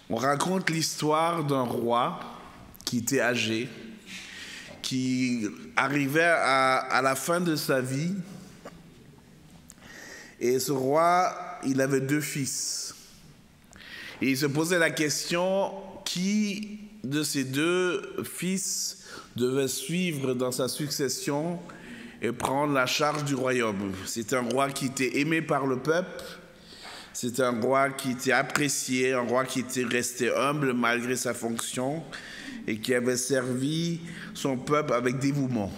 On raconte l'histoire d'un roi qui était âgé, qui arrivait à la fin de sa vie. Et ce roi, il avait 2 fils. Et il se posait la question, qui de ces 2 fils devait suivre dans sa succession et prendre la charge du royaume. C'était un roi qui était aimé par le peuple. C'était un roi qui était apprécié, un roi qui était resté humble malgré sa fonction et qui avait servi son peuple avec dévouement.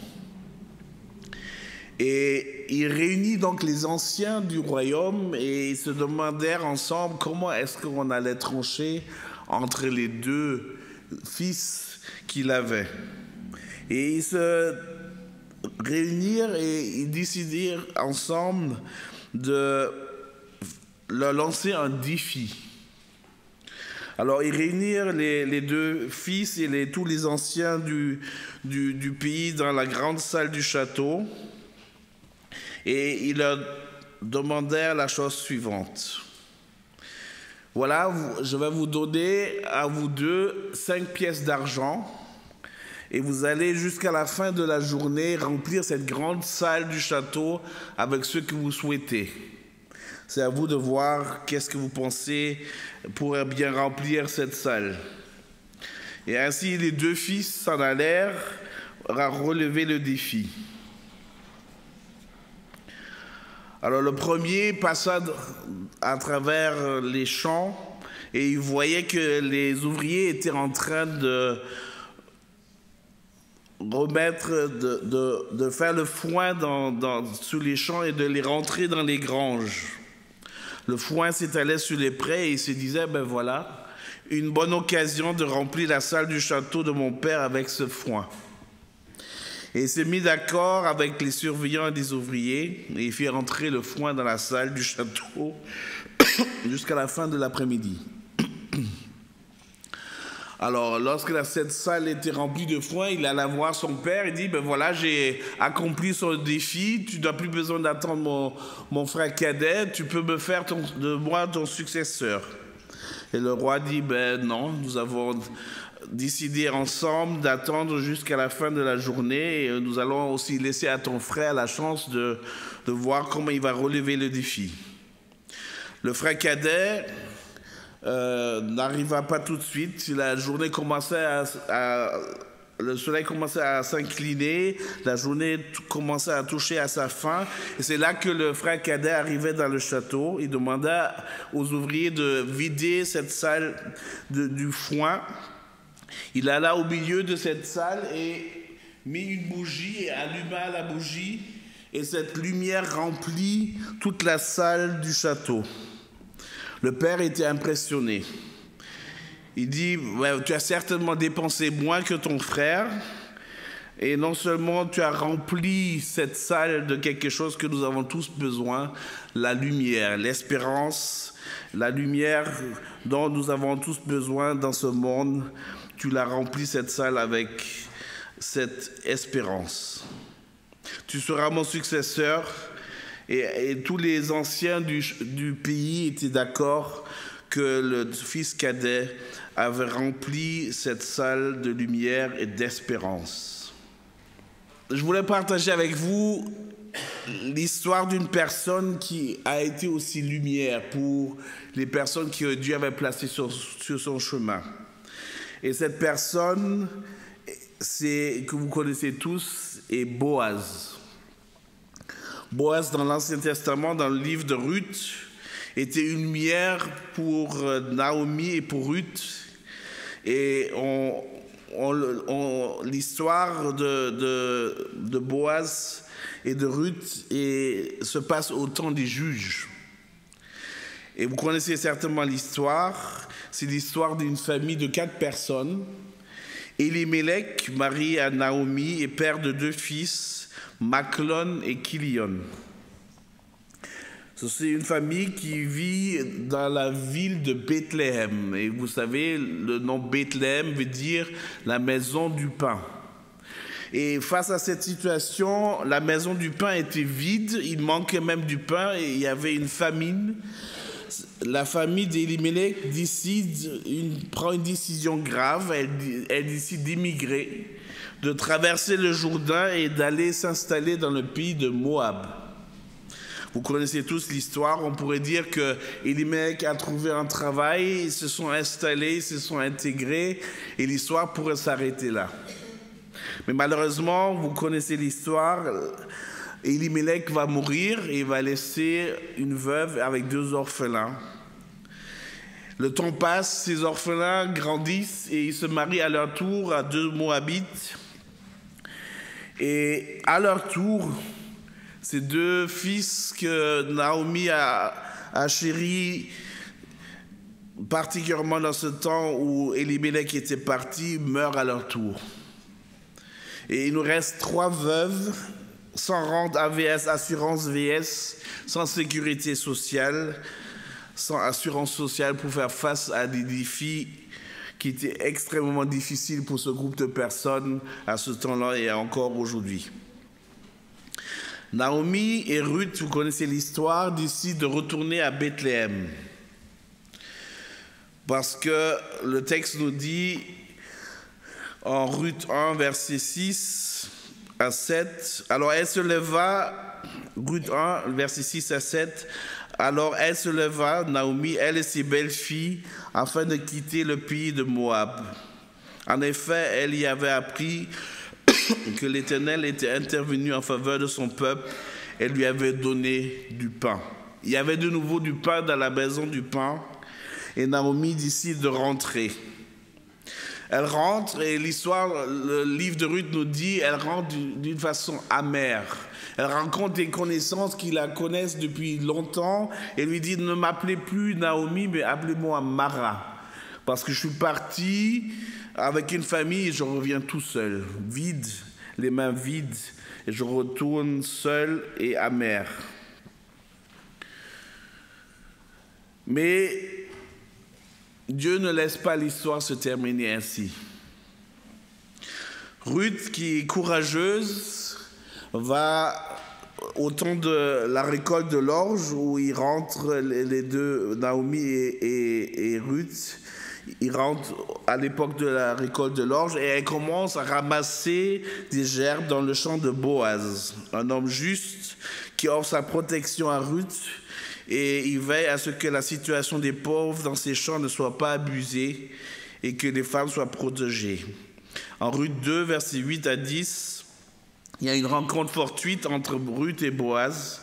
Et il réunit donc les anciens du royaume et ils se demandèrent ensemble comment est-ce qu'on allait trancher entre les 2 fils qu'il avait. Et ils se réunirent et ils décidèrent ensemble de leur lancer un défi. Alors, ils réunirent les 2 fils et tous les anciens du pays dans la grande salle du château et ils leur demandèrent la chose suivante. Voilà, je vais vous donner à vous 2 5 pièces d'argent et vous allez jusqu'à la fin de la journée remplir cette grande salle du château avec ce que vous souhaitez. C'est à vous de voir qu'est-ce que vous pensez pour bien remplir cette salle. Et ainsi, les 2 fils s'en allèrent à relever le défi. Alors, le premier passa à travers les champs et il voyait que les ouvriers étaient en train de de faire le foin sous les champs et de les rentrer dans les granges. Le foin s'étalait sur les prés et il se disait, ben voilà, une bonne occasion de remplir la salle du château de mon père avec ce foin. Et il s'est mis d'accord avec les surveillants et les ouvriers et il fit rentrer le foin dans la salle du château jusqu'à la fin de l'après-midi. Alors, lorsque cette salle était remplie de foin, il alla voir son père et dit, ben voilà, j'ai accompli son défi, tu n'as plus besoin d'attendre mon frère cadet, tu peux me faire de moi ton successeur. Et le roi dit, ben non, nous avons décidé ensemble d'attendre jusqu'à la fin de la journée et nous allons aussi laisser à ton frère la chance de voir comment il va relever le défi. Le frère cadet n'arriva pas tout de suite. La journée commençait le soleil commençait à s'incliner, la journée commençait à toucher à sa fin. Et c'est là que le frère cadet arrivait dans le château. Il demanda aux ouvriers de vider cette salle du foin. Il alla au milieu de cette salle et mit une bougie et alluma la bougie. Et cette lumière remplit toute la salle du château. Le père était impressionné. Il dit, ouais, tu as certainement dépensé moins que ton frère et non seulement tu as rempli cette salle de quelque chose que nous avons tous besoin, la lumière, l'espérance, la lumière dont nous avons tous besoin dans ce monde, tu l'as rempli cette salle avec cette espérance. Tu seras mon successeur. Et tous les anciens du pays étaient d'accord que le fils cadet avait rempli cette salle de lumière et d'espérance. Je voulais partager avec vous l'histoire d'une personne qui a été aussi lumière pour les personnes que Dieu avait placées sur son chemin. Et cette personne, que vous connaissez tous, est Boaz. Boaz, dans l'Ancien Testament, dans le livre de Ruth, était une lumière pour Naomi et pour Ruth. Et l'histoire de Boaz et de Ruth se passe au temps des juges. Et vous connaissez certainement l'histoire. C'est l'histoire d'une famille de 4 personnes. Elimelech, mari à Naomi et père de 2 fils, Machlon et Kilion. C'est une famille qui vit dans la ville de Bethléem. Et vous savez, le nom Bethléem veut dire la maison du pain. Et face à cette situation, la maison du pain était vide, il manquait même du pain et il y avait une famine. La famille d'Élimélec prend une décision grave, elle décide d'émigrer, de traverser le Jourdain et d'aller s'installer dans le pays de Moab. Vous connaissez tous l'histoire, on pourrait dire que Élimélec a trouvé un travail, ils se sont installés, ils se sont intégrés et l'histoire pourrait s'arrêter là. Mais malheureusement, vous connaissez l'histoire, Élimélec va mourir et il va laisser une veuve avec 2 orphelins. Le temps passe, ces orphelins grandissent et ils se marient à leur tour à 2 Moabites. Et à leur tour, ces 2 fils que Naomi a chéris, particulièrement dans ce temps où Élimélec était parti, meurent à leur tour. Et il nous reste 3 veuves, sans rente AVS, assurance VS, sans sécurité sociale, sans assurance sociale pour faire face à des défis qui étaient extrêmement difficiles pour ce groupe de personnes à ce temps-là et encore aujourd'hui. Naomi et Ruth, vous connaissez l'histoire, décident de retourner à Bethléem. Parce que le texte nous dit, en Ruth 1, versets 6 à 7, alors elle se leva, Ruth 1, versets 6 à 7, alors elle se leva, Naomi, elle et ses belles-filles, afin de quitter le pays de Moab. En effet, elle y avait appris que l'Éternel était intervenu en faveur de son peuple et lui avait donné du pain. Il y avait de nouveau du pain dans la maison du pain et Naomi décide de rentrer. Elle rentre et le livre de Ruth nous dit, elle rentre d'une façon amère. Elle rencontre des connaissances qui la connaissent depuis longtemps et lui dit, ne m'appelez plus Naomi, mais appelez-moi Mara. Parce que je suis parti avec une famille et je reviens tout seul, vide, les mains vides, et je retourne seul et amer. Mais Dieu ne laisse pas l'histoire se terminer ainsi. Ruth, qui est courageuse, va au temps de la récolte de l'orge, où ils rentrent, les 2, Naomi et Ruth, ils rentrent à l'époque de la récolte de l'orge et elle commence à ramasser des gerbes dans le champ de Boaz, un homme juste qui offre sa protection à Ruth et il veille à ce que la situation des pauvres dans ces champs ne soit pas abusée et que les femmes soient protégées. En Ruth 2, versets 8 à 10, il y a une rencontre fortuite entre Ruth et Boaz.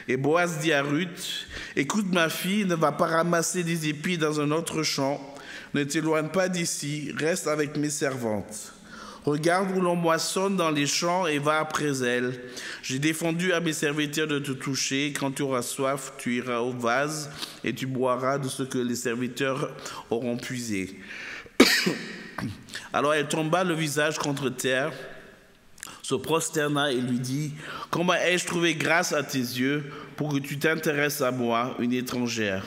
Et Boaz dit à Ruth, « Écoute ma fille, ne va pas ramasser des épis dans un autre champ. Ne t'éloigne pas d'ici, reste avec mes servantes. Regarde où l'on moissonne dans les champs et va après elles. J'ai défendu à mes serviteurs de te toucher. Quand tu auras soif, tu iras au vase et tu boiras de ce que les serviteurs auront puisé. » Alors elle tomba le visage contre terre, se prosterna et lui dit, « Comment ai-je trouvé grâce à tes yeux pour que tu t'intéresses à moi, une étrangère ?»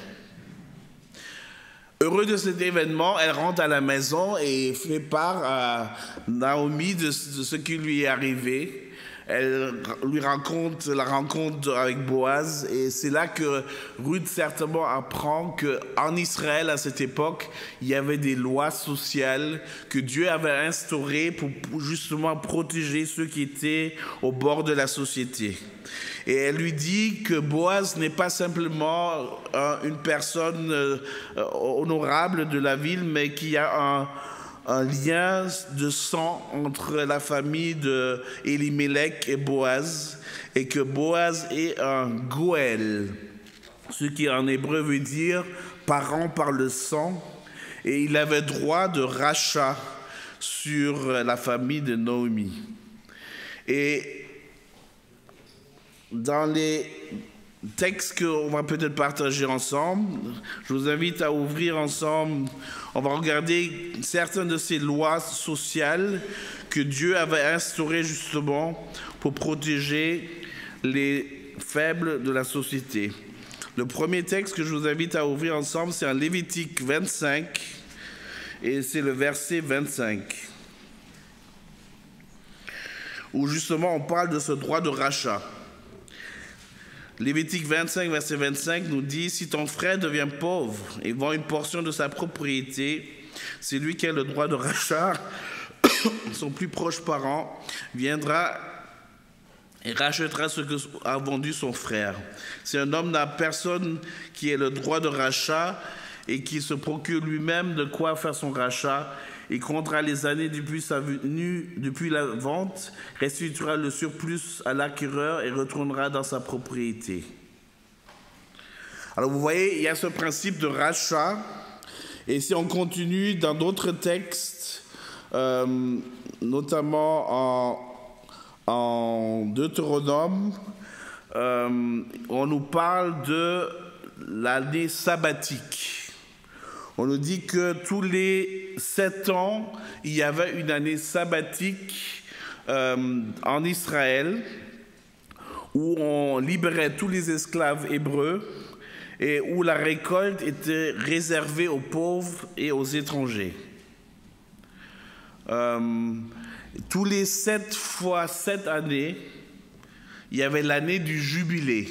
Heureux de cet événement, elle rentre à la maison et fait part à Naomi de ce qui lui est arrivé. Elle lui raconte la rencontre avec Boaz et c'est là que Ruth certainement apprend qu'en Israël à cette époque, il y avait des lois sociales que Dieu avait instaurées pour justement protéger ceux qui étaient au bord de la société. Et elle lui dit que Boaz n'est pas simplement une personne honorable de la ville, mais qu'il y a un lien de sang entre la famille d'Élimélec et Boaz, et que Boaz est un Goël, ce qui en hébreu veut dire parent par le sang, et il avait droit de rachat sur la famille de Naomi. Et dans les textes qu'on va peut-être partager ensemble, je vous invite à ouvrir ensemble, on va regarder certaines de ces lois sociales que Dieu avait instaurées justement pour protéger les faibles de la société. Le premier texte que je vous invite à ouvrir ensemble, c'est en Lévitique 25, et c'est le verset 25, où justement on parle de ce droit de rachat. Lévitique 25, verset 25 nous dit « Si ton frère devient pauvre et vend une portion de sa propriété, c'est lui qui a le droit de rachat, son plus proche parent viendra et rachètera ce que a vendu son frère. Si un homme n'a personne qui ait le droit de rachat et qui se procure lui-même de quoi faire son rachat, il comptera les années depuis sa venue, depuis la vente, restituera le surplus à l'acquéreur et retournera dans sa propriété. » Alors vous voyez, il y a ce principe de rachat. Et si on continue dans d'autres textes, notamment en Deutéronome, on nous parle de l'année sabbatique. On nous dit que tous les 7 ans, il y avait une année sabbatique en Israël où on libérait tous les esclaves hébreux et où la récolte était réservée aux pauvres et aux étrangers. Tous les 7 fois 7 années, il y avait l'année du jubilé.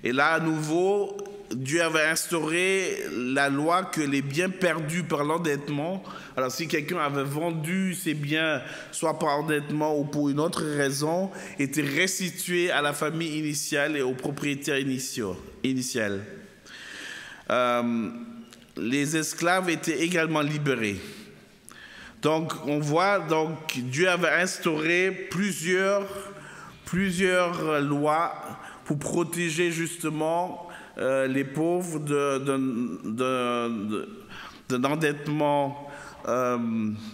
Et là, à nouveau, Dieu avait instauré la loi que les biens perdus par l'endettement, alors si quelqu'un avait vendu ses biens, soit par endettement ou pour une autre raison, étaient restitués à la famille initiale et aux propriétaires initial. Les esclaves étaient également libérés. Donc, on voit, Dieu avait instauré plusieurs lois pour protéger justement les pauvres d'un endettement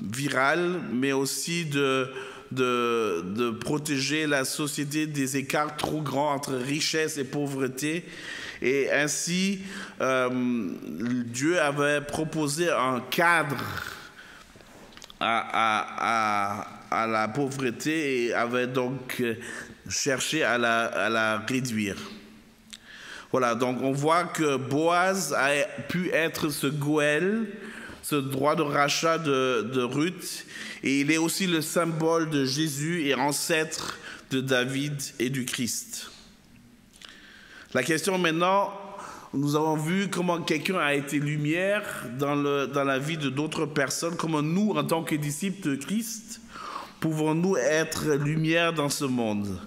viral, mais aussi de protéger la société des écarts trop grands entre richesse et pauvreté. Et ainsi, Dieu avait proposé un cadre à la pauvreté et avait donc cherché à la réduire. Voilà, donc on voit que Boaz a pu être ce Goël, ce droit de rachat de Ruth, et il est aussi le symbole de Jésus et ancêtre de David et du Christ. La question maintenant, nous avons vu comment quelqu'un a été lumière dans la vie de d'autres personnes, comment nous, en tant que disciples de Christ, pouvons-nous être lumière dans ce monde.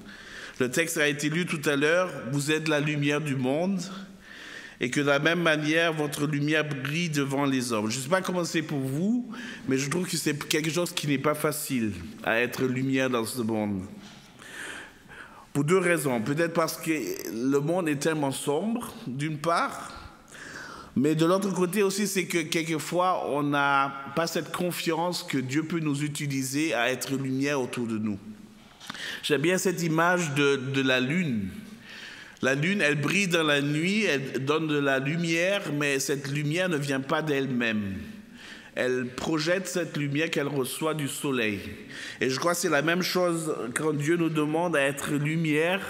Le texte a été lu tout à l'heure, vous êtes la lumière du monde, et que de la même manière, votre lumière brille devant les hommes. Je ne sais pas comment c'est pour vous, mais je trouve que c'est quelque chose qui n'est pas facile à être lumière dans ce monde. Pour 2 raisons. Peut-être parce que le monde est tellement sombre, d'une part, mais de l'autre côté aussi, c'est que quelquefois, on n'a pas cette confiance que Dieu peut nous utiliser à être lumière autour de nous. J'aime bien cette image de la lune. La lune, elle brille dans la nuit, elle donne de la lumière, mais cette lumière ne vient pas d'elle-même. Elle projette cette lumière qu'elle reçoit du soleil. Et je crois que c'est la même chose quand Dieu nous demande à être lumière.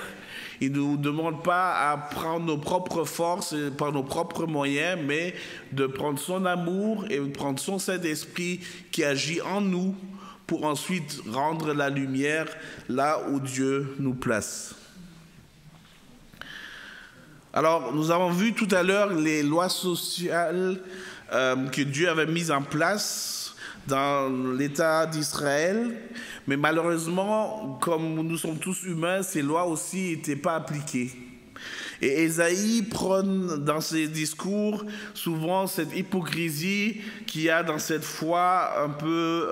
Il ne nous demande pas à prendre nos propres forces par nos propres moyens, mais de prendre son amour et de prendre son Saint-Esprit qui agit en nous pour ensuite rendre la lumière là où Dieu nous place. Alors, nous avons vu tout à l'heure les lois sociales que Dieu avait mises en place dans l'État d'Israël, mais malheureusement, comme nous sommes tous humains, ces lois aussi n'étaient pas appliquées. Et Ésaïe prône dans ses discours souvent cette hypocrisie qu'il y a dans cette foi un peu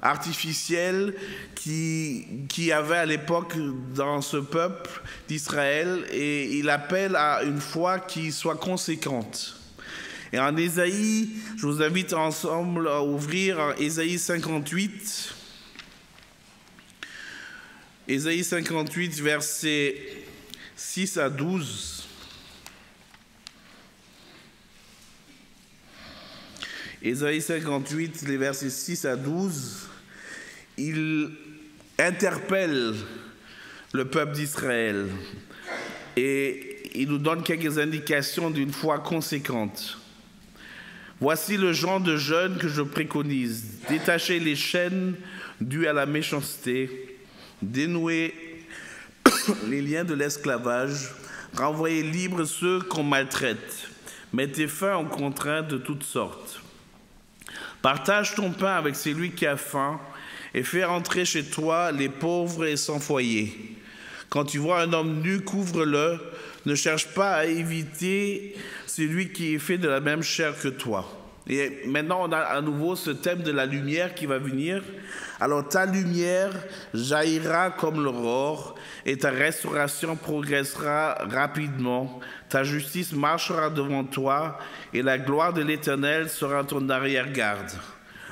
artificielle qui avait à l'époque dans ce peuple d'Israël, et il appelle à une foi qui soit conséquente. Et en Ésaïe, je vous invite ensemble à ouvrir en Ésaïe 58. Ésaïe 58, versets 6 à 12. Ésaïe 58, les versets 6 à 12, il interpelle le peuple d'Israël. Et il nous donne quelques indications d'une foi conséquente. Voici le genre de jeûne que je préconise. Détacher les chaînes dues à la méchanceté, dénouer les liens de l'esclavage, renvoyer libres ceux qu'on maltraite, mettez fin aux contraintes de toutes sortes. Partage ton pain avec celui qui a faim et fais entrer chez toi les pauvres et sans foyer. Quand tu vois un homme nu, couvre-le. Ne cherche pas à éviter celui qui est fait de la même chair que toi. Et maintenant, on a à nouveau ce thème de la lumière qui va venir. Alors, ta lumière jaillira comme l'aurore et ta restauration progressera rapidement. Ta justice marchera devant toi et la gloire de l'Éternel sera ton arrière-garde.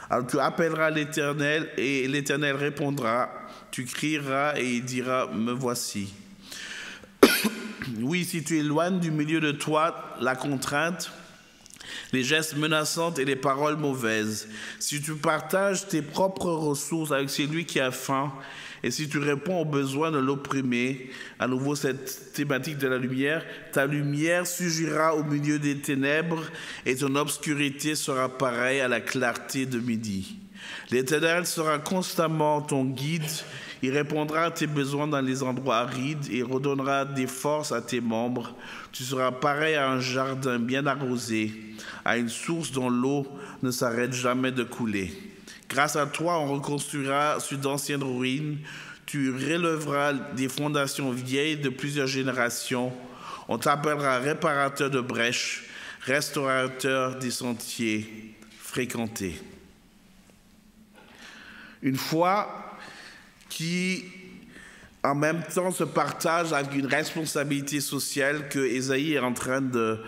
Alors, tu appelleras l'Éternel et l'Éternel répondra. Tu crieras et il dira, me voici. Oui, si tu éloignes du milieu de toi la contrainte, les gestes menaçants et les paroles mauvaises, si tu partages tes propres ressources avec celui qui a faim, et si tu réponds aux besoins de l'opprimé, à nouveau cette thématique de la lumière, ta lumière surgira au milieu des ténèbres et ton obscurité sera pareille à la clarté de midi. L'Éternel sera constamment ton guide, il répondra à tes besoins dans les endroits arides et redonnera des forces à tes membres. Tu seras pareil à un jardin bien arrosé, à une source dont l'eau ne s'arrête jamais de couler. Grâce à toi, on reconstruira sur d'anciennes ruines. Tu relèveras des fondations vieilles de plusieurs générations. On t'appellera réparateur de brèches, restaurateur des sentiers fréquentés. Une foi qui, en même temps, se partage avec une responsabilité sociale que Ésaïe est en train de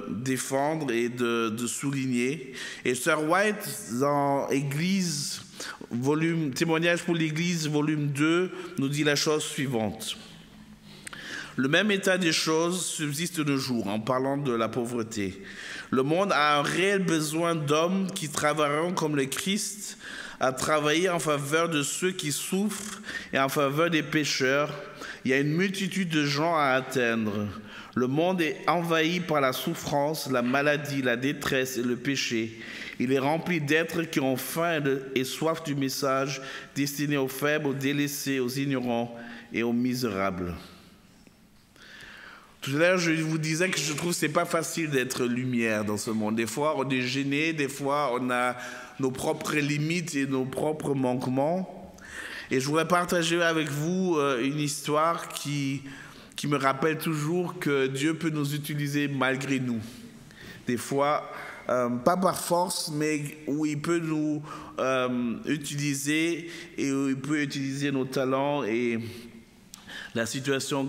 défendre et de souligner. Et Sir White, dans Église, Témoignage pour l'Église, volume 2, nous dit la chose suivante. Le même état des choses subsiste de nos jours, en parlant de la pauvreté. Le monde a un réel besoin d'hommes qui travailleront comme le Christ, à travailler en faveur de ceux qui souffrent et en faveur des pécheurs. Il y a une multitude de gens à atteindre. Le monde est envahi par la souffrance, la maladie, la détresse et le péché. Il est rempli d'êtres qui ont faim et soif du message destiné aux faibles, aux délaissés, aux ignorants et aux misérables. Tout à l'heure, je vous disais que je trouve que ce n'est pas facile d'être lumière dans ce monde. Des fois, on est gêné, des fois, on a nos propres limites et nos propres manquements. Et je voudrais partager avec vous une histoire qui me rappelle toujours que Dieu peut nous utiliser malgré nous. Des fois, pas par force, mais où il peut nous utiliser et où il peut utiliser nos talents et la situation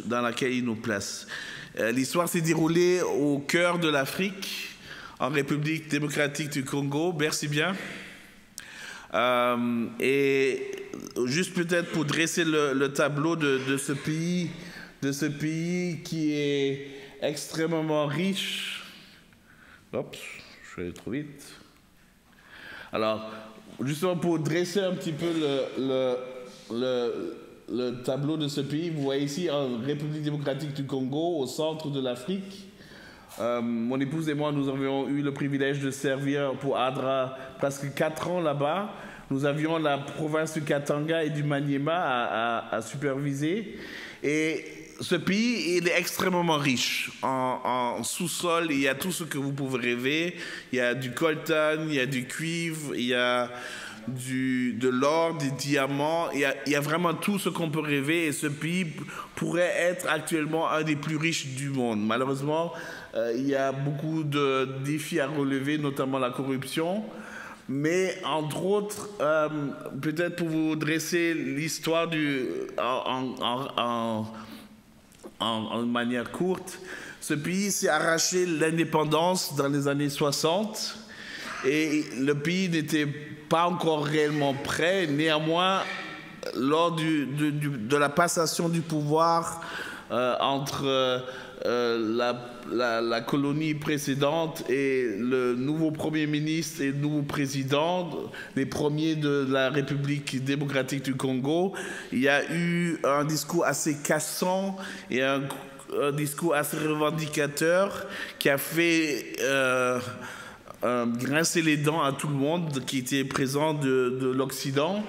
dans laquelle il nous place. L'histoire s'est déroulée au cœur de l'Afrique, en République démocratique du Congo. Merci bien. Et juste peut-être pour dresser le tableau de ce pays qui est extrêmement riche. Oups, je suis allé trop vite. Alors, justement pour dresser un petit peu le tableau de ce pays, vous voyez ici en République démocratique du Congo, au centre de l'Afrique. Mon épouse et moi, nous avions eu le privilège de servir pour ADRA presque 4 ans là-bas. Nous avions la province du Katanga et du Maniema à superviser. Et ce pays, il est extrêmement riche. En sous-sol, il y a tout ce que vous pouvez rêver. Il y a du coltan, il y a du cuivre, il y a de l'or, des diamants. Il y a vraiment tout ce qu'on peut rêver. Et ce pays pourrait être actuellement un des plus riches du monde. Malheureusement, il y a beaucoup de défis à relever, notamment la corruption. Mais entre autres, peut-être pour vous dresser l'histoire en manière courte, ce pays s'est arraché l'indépendance dans les années 60 et le pays n'était pas encore réellement prêt. Néanmoins, lors de la passation du pouvoir entre la colonie précédente et le nouveau Premier ministre et le nouveau président, les premiers de la République démocratique du Congo, il y a eu un discours assez cassant et discours assez revendicateur qui a fait grincer les dents à tout le monde qui était présent de l'Occident.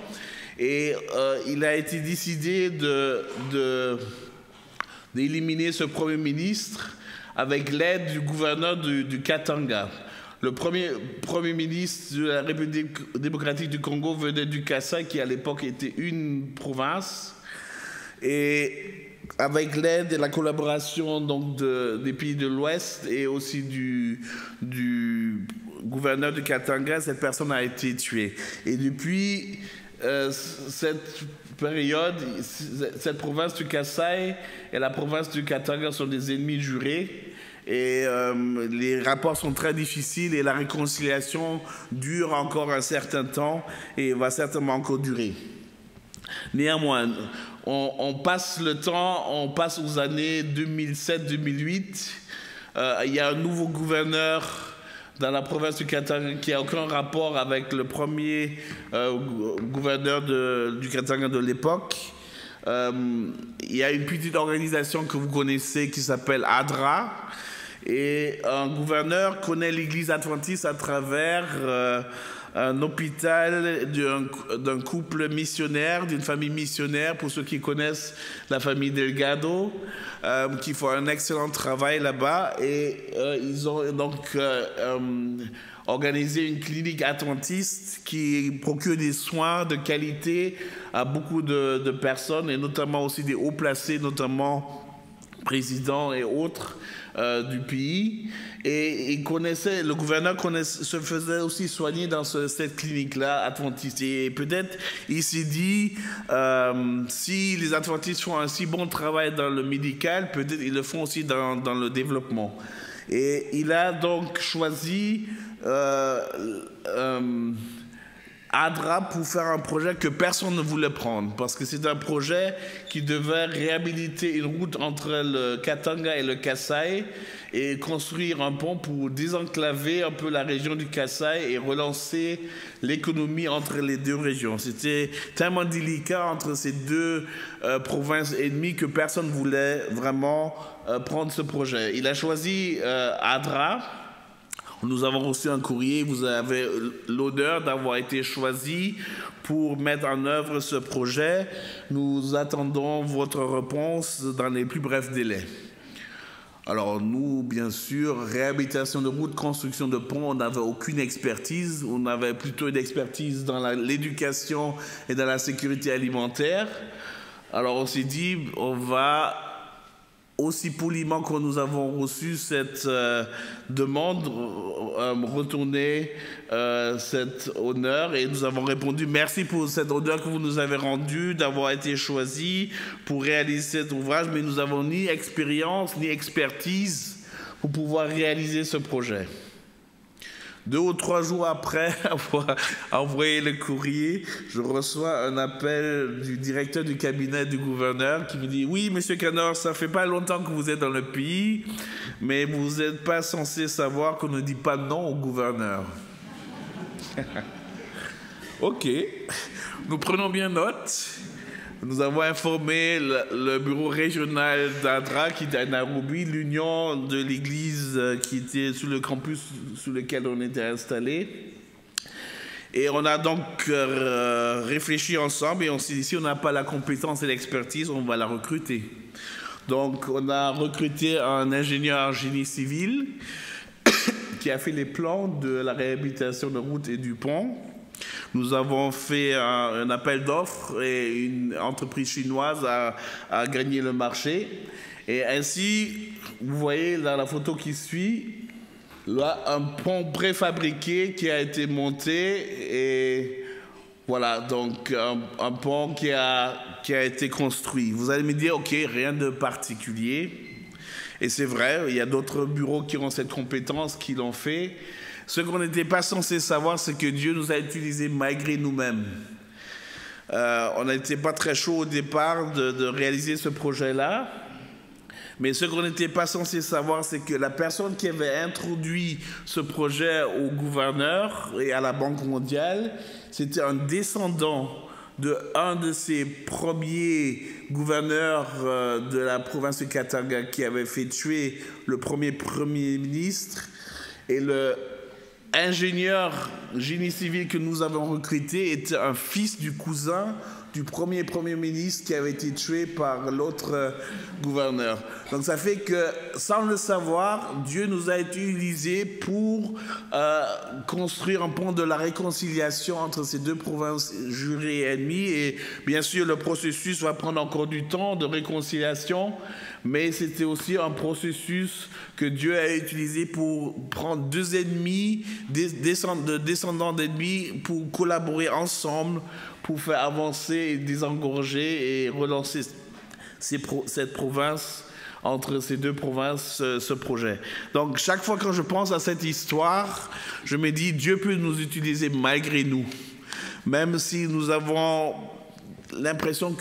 Et il a été décidé d'éliminer ce Premier ministre avec l'aide du gouverneur du Katanga. Le Premier ministre de la République démocratique du Congo venait du Kasaï, qui à l'époque était une province. Et avec l'aide et la collaboration donc, des pays de l'Ouest et aussi du gouverneur du Katanga, cette personne a été tuée. Et depuis cette période, cette province du Kasaï et la province du Katanga sont des ennemis jurés. Et les rapports sont très difficiles et la réconciliation dure encore un certain temps et va certainement encore durer. Néanmoins, on passe le temps, on passe aux années 2007-2008. Il y a un nouveau gouverneur dans la province du Katanga qui n'a aucun rapport avec le premier gouverneur du Katanga de l'époque. Il y a une petite organisation que vous connaissez qui s'appelle ADRA. Et un gouverneur connaît l'église adventiste à travers un hôpital d'un couple missionnaire, d'une famille missionnaire, pour ceux qui connaissent la famille Delgado, qui font un excellent travail là-bas. Et ils ont donc organisé une clinique adventiste qui procure des soins de qualité à beaucoup de personnes, et notamment aussi des hauts placés, notamment présidents et autres du pays. Et le gouverneur se faisait aussi soigner dans cette clinique-là adventiste. Et peut-être il s'est dit, si les adventistes font un si bon travail dans le médical, peut-être ils le font aussi dans le développement. Et il a donc choisi ADRA pour faire un projet que personne ne voulait prendre, parce que c'est un projet qui devait réhabiliter une route entre le Katanga et le Kasaï et construire un pont pour désenclaver un peu la région du Kasaï et relancer l'économie entre les deux régions. C'était tellement délicat entre ces deux provinces ennemies que personne ne voulait vraiment prendre ce projet. Il a choisi ADRA. Nous avons reçu un courrier, vous avez l'honneur d'avoir été choisi pour mettre en œuvre ce projet. Nous attendons votre réponse dans les plus brefs délais. Alors nous, bien sûr, réhabilitation de routes, construction de ponts, on n'avait aucune expertise. On avait plutôt une expertise dans l'éducation et dans la sécurité alimentaire. Alors on s'est dit, on va, aussi poliment que nous avons reçu cette demande, retourner cet honneur, et nous avons répondu merci pour cet honneur que vous nous avez rendu d'avoir été choisi pour réaliser cet ouvrage, mais nous n'avons ni expérience ni expertise pour pouvoir réaliser ce projet. 2 ou 3 jours après avoir envoyé le courrier, je reçois un appel du directeur du cabinet du gouverneur qui me dit « Oui, monsieur Canor, ça fait pas longtemps que vous êtes dans le pays, mais vous n'êtes pas censé savoir qu'on ne dit pas non au gouverneur. » Ok, nous prenons bien note. Nous avons informé le bureau régional d'ADRA qui était à Nairobi, l'union de l'église qui était sur le campus sur lequel on était installé. Et on a donc réfléchi ensemble et on s'est dit, si on n'a pas la compétence et l'expertise, on va la recruter. Donc on a recruté un ingénieur en génie civil qui a fait les plans de la réhabilitation de routes et du pont. Nous avons fait un appel d'offres et une entreprise chinoise a gagné le marché. Et ainsi, vous voyez dans la photo qui suit, là, un pont préfabriqué qui a été monté. Et voilà, donc un pont qui a été construit. Vous allez me dire, ok, rien de particulier. Et c'est vrai, il y a d'autres bureaux qui ont cette compétence, qui l'ont fait. Ce qu'on n'était pas censé savoir, c'est que Dieu nous a utilisés malgré nous-mêmes. On n'était pas très chaud au départ de réaliser ce projet-là. Mais ce qu'on n'était pas censé savoir, c'est que la personne qui avait introduit ce projet au gouverneur et à la Banque mondiale, c'était un descendant un de ses premiers gouverneurs de la province de Katanga qui avait fait tuer le premier ministre, et le ingénieur génie civil que nous avons recruté était un fils du cousin du premier ministre qui avait été tué par l'autre gouverneur. Donc ça fait que, sans le savoir, Dieu nous a utilisés pour construire un pont de la réconciliation entre ces deux provinces jurées et ennemies. Et bien sûr, le processus va prendre encore du temps de réconciliation, mais c'était aussi un processus que Dieu a utilisé pour prendre deux ennemis, descendants d'ennemis, pour collaborer ensemble, pour faire avancer et désengorger et relancer cette province, entre ces deux provinces, ce projet. Donc chaque fois que je pense à cette histoire, je me dis Dieu peut nous utiliser malgré nous, même si nous avons l'impression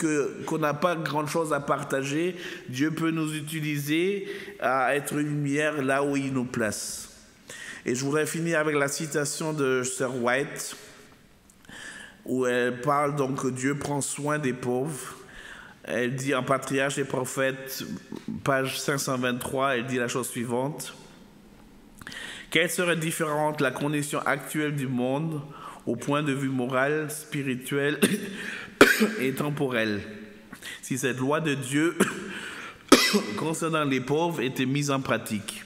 qu'on n'a pas grand-chose à partager. Dieu peut nous utiliser à être une lumière là où il nous place. Et je voudrais finir avec la citation de Sœur White, où elle parle donc que Dieu prend soin des pauvres. Elle dit en Patriarches et Prophètes, page 523, elle dit la chose suivante. Quelle serait différente la condition actuelle du monde au point de vue moral, spirituel et temporel si cette loi de Dieu concernant les pauvres était mise en pratique?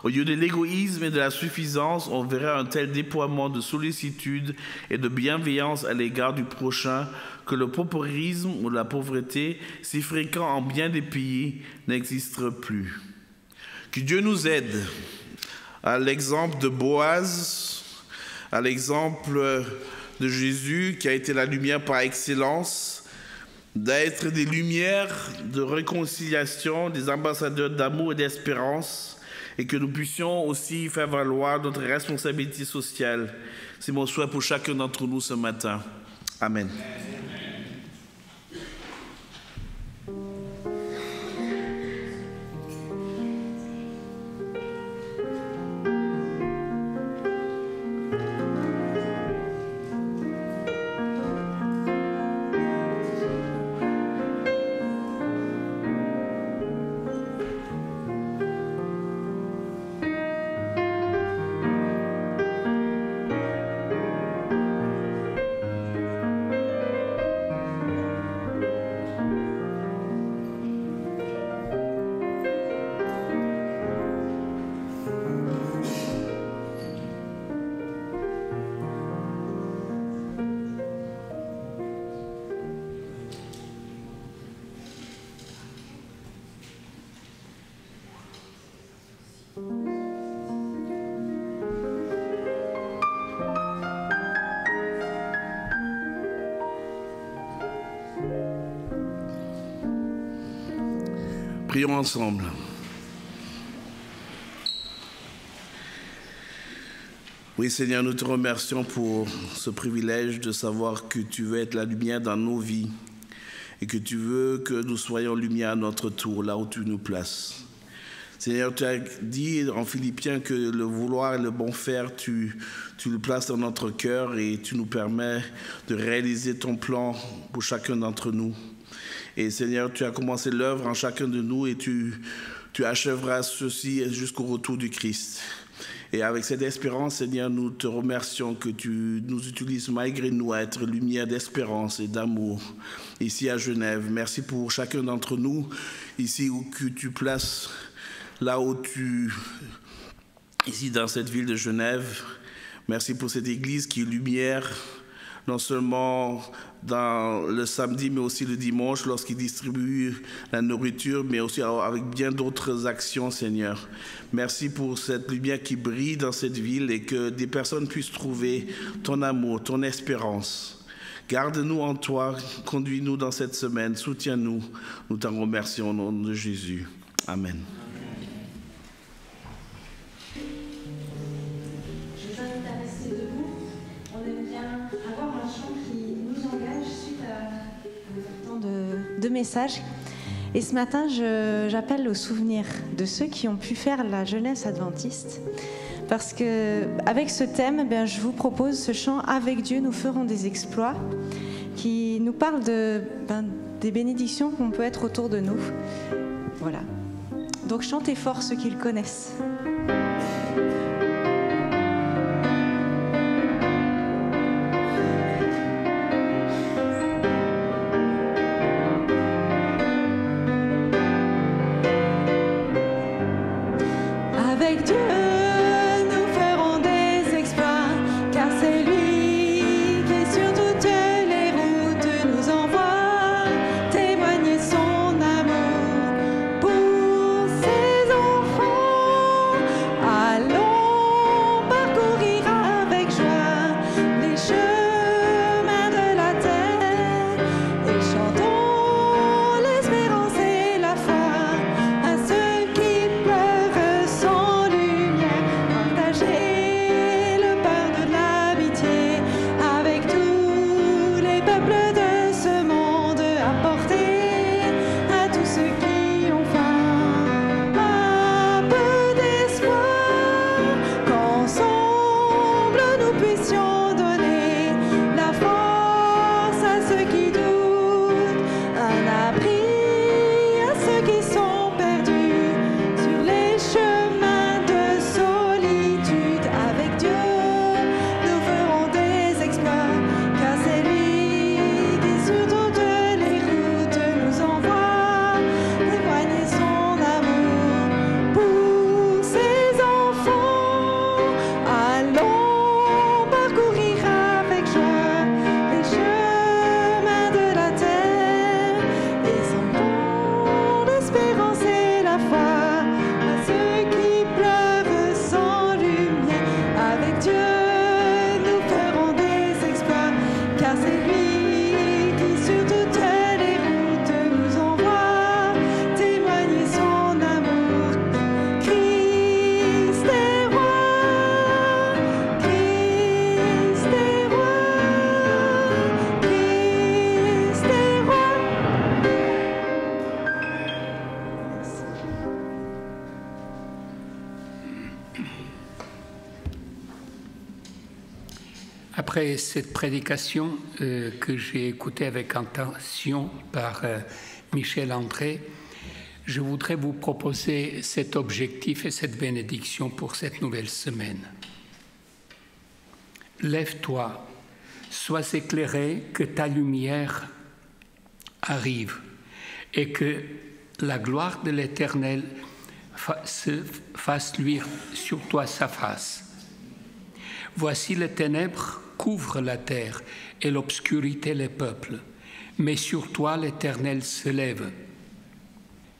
Au lieu de l'égoïsme et de la suffisance, on verrait un tel déploiement de sollicitude et de bienveillance à l'égard du prochain que le paupérisme ou la pauvreté, si fréquent en bien des pays, n'existera plus. Que Dieu nous aide, à l'exemple de Boaz, à l'exemple de Jésus, qui a été la lumière par excellence, d'être des lumières de réconciliation, des ambassadeurs d'amour et d'espérance, et que nous puissions aussi faire valoir notre responsabilité sociale. C'est mon souhait pour chacun d'entre nous ce matin. Amen. Prions ensemble. Oui, Seigneur, nous te remercions pour ce privilège de savoir que tu veux être la lumière dans nos vies et que tu veux que nous soyons lumière à notre tour, là où tu nous places. Seigneur, tu as dit en Philippiens que le vouloir et le bon faire, tu le places dans notre cœur et tu nous permets de réaliser ton plan pour chacun d'entre nous. Et Seigneur, tu as commencé l'œuvre en chacun de nous et tu achèveras ceci jusqu'au retour du Christ. Et avec cette espérance, Seigneur, nous te remercions que tu nous utilises malgré nous à être lumière d'espérance et d'amour ici à Genève. Merci pour chacun d'entre nous ici où que tu places, là où ici dans cette ville de Genève. Merci pour cette église qui est lumière, non seulement dans le samedi, mais aussi le dimanche, lorsqu'il distribue la nourriture, mais aussi avec bien d'autres actions, Seigneur. Merci pour cette lumière qui brille dans cette ville et que des personnes puissent trouver ton amour, ton espérance. Garde-nous en toi, conduis-nous dans cette semaine, soutiens-nous. Nous t'en remercions au nom de Jésus. Amen. De messages. Et ce matin, j'appelle au souvenir de ceux qui ont pu faire la jeunesse adventiste. Parce que avec ce thème, je vous propose ce chant « Avec Dieu, nous ferons des exploits » qui nous parle des bénédictions qu'on peut être autour de nous. Voilà. Donc chantez fort ceux qui le connaissent. Avec Dieu, nous ferons des exploits, car c'est lui qui sur toutes les routes nous envoie témoigner son amour pour ses enfants. Allons parcourir avec joie les chemins de la terre et chantons l'espérance et la foi à ceux qui pleurent sans lumière. Partager le pain de l'amitié avec tous les peuples de ce monde, apporter à tous ceux qui ont faim un peu d'espoir, qu'ensemble nous puissions donner la force à ceux qui doutent, un abri à ceux qui sont perdus sur les chemins de solitude. Avec Dieu, nous ferons des exploits, car c'est lui qui sur toutes les routes nous envoie témoigner son amour pour ses enfants. Allons parcourir avec joie les chemins de la terre et semblons l'espérance et la foi à ceux qui pleurent sans lumière. Avec Dieu, nous ferons des exploits, car c'est lui qui sur toutes les routes nous envoie témoigner son amour. Christ est roi, Christ est roi, Christ est roi. Après cette prédication que j'ai écoutée avec attention par Michel André, je voudrais vous proposer cet objectif et cette bénédiction pour cette nouvelle semaine. Lève-toi, sois éclairé, que ta lumière arrive et que la gloire de l'Éternel se fasse luire sur toi sa face. Voici les ténèbres couvrent la terre et l'obscurité les peuples, mais sur toi l'Éternel se lève.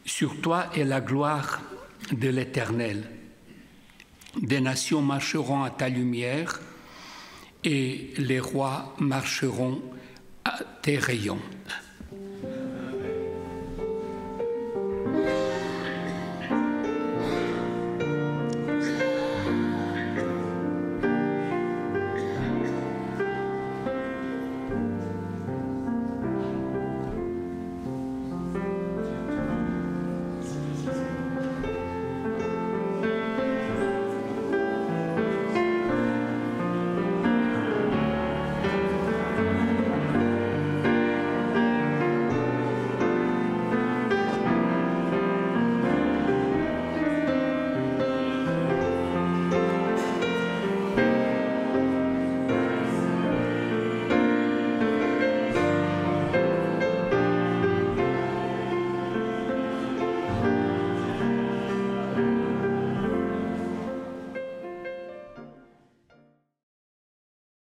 Sur toi est la gloire de l'Éternel. Des nations marcheront à ta lumière et les rois marcheront à tes rayons.